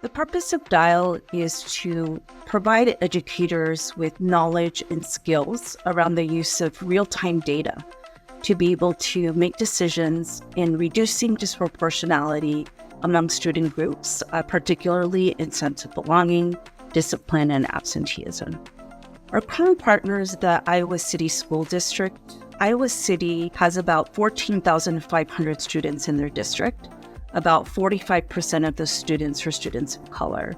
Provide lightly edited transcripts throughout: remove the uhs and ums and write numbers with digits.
The purpose of DILE is to provide educators with knowledge and skills around the use of real-time data to be able to make decisions in reducing disproportionality among student groups, particularly in sense of belonging, discipline, and absenteeism. Our current partner is the Iowa City School District. Iowa City has about 14,500 students in their district. About 45% of those students are students of color.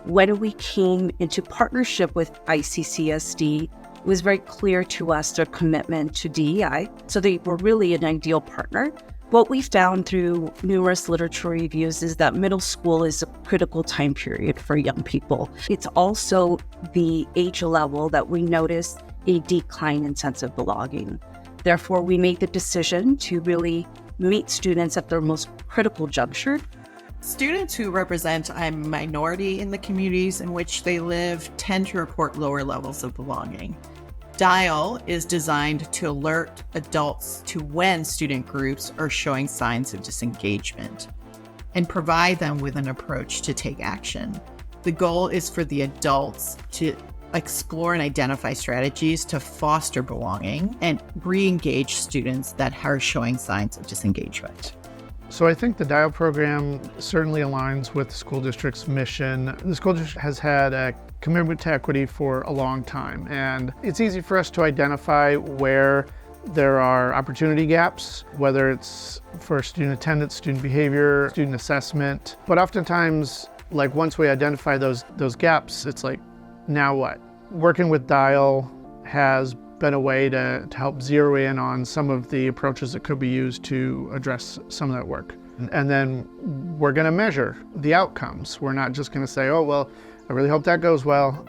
When we came into partnership with ICCSD, it was very clear to us their commitment to DEI, so they were really an ideal partner. What we found through numerous literature reviews is that middle school is a critical time period for young people. It's also the age level that we notice a decline in sense of belonging. Therefore, we made the decision to really meet students at their most critical juncture. Students who represent a minority in the communities in which they live tend to report lower levels of belonging. DILE is designed to alert adults to when student groups are showing signs of disengagement and provide them with an approach to take action. The goal is for the adults to explore and identify strategies to foster belonging and re-engage students that are showing signs of disengagement. So I think the DILE program certainly aligns with the school district's mission. The school district has had a commitment to equity for a long time, and it's easy for us to identify where there are opportunity gaps, whether it's for student attendance, student behavior, student assessment. But oftentimes, like once we identify those gaps, it's like, now what? Working with DILE has been a way to help zero in on some of the approaches that could be used to address some of that work. And then we're going to measure the outcomes. We're not just going to say, oh, well, I really hope that goes well.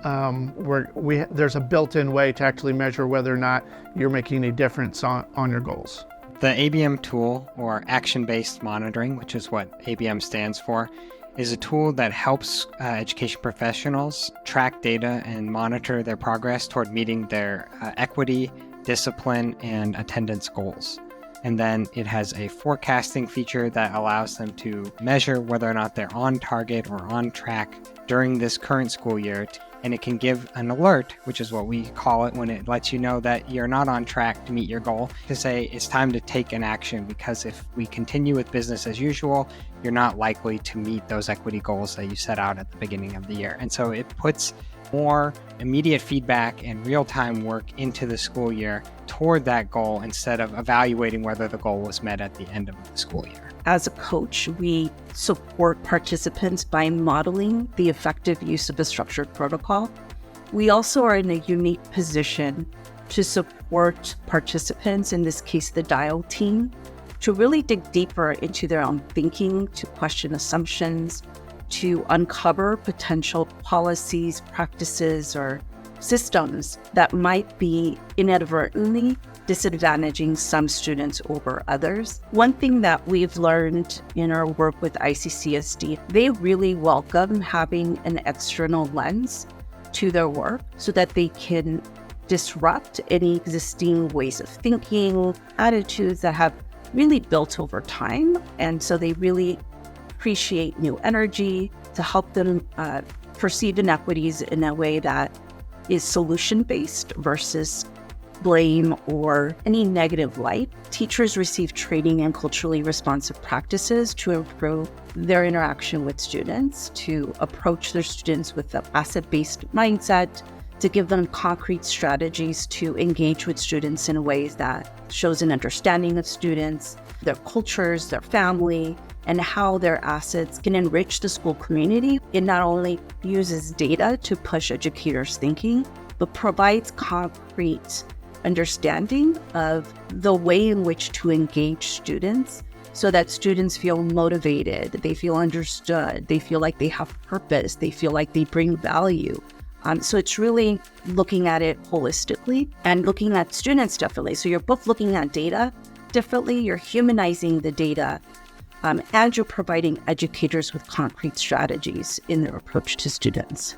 There's a built-in way to actually measure whether or not you're making a difference on your goals. The ABM tool, or action-based monitoring, which is what ABM stands for, is a tool that helps education professionals track data and monitor their progress toward meeting their equity, discipline, and attendance goals. And then it has a forecasting feature that allows them to measure whether or not they're on target or on track during this current school year. And it can give an alert, which is what we call it when it lets you know that you're not on track to meet your goal, to say it's time to take an action, because if we continue with business as usual, you're not likely to meet those equity goals that you set out at the beginning of the year. And so it puts more immediate feedback and real-time work into the school year toward that goal instead of evaluating whether the goal was met at the end of the school year. As a coach, we support participants by modeling the effective use of a structured protocol. We also are in a unique position to support participants, in this case the DILE team, to really dig deeper into their own thinking, to question assumptions, to uncover potential policies, practices, or systems that might be inadvertently disadvantaging some students over others. One thing that we've learned in our work with ICCSD, they really welcome having an external lens to their work so that they can disrupt any existing ways of thinking, attitudes that have really built over time. And so they really appreciate new energy to help them perceive inequities in a way that is solution-based versus blame or any negative light. Teachers receive training in culturally responsive practices to improve their interaction with students, to approach their students with an asset-based mindset, to give them concrete strategies to engage with students in ways that shows an understanding of students, their cultures, their family, and how their assets can enrich the school community. It not only uses data to push educators' thinking, but provides concrete understanding of the way in which to engage students so that students feel motivated, they feel understood, they feel like they have purpose, they feel like they bring value. So it's really looking at it holistically and looking at students differently. So you're both looking at data differently, you're humanizing the data, and you're providing educators with concrete strategies in their approach to students.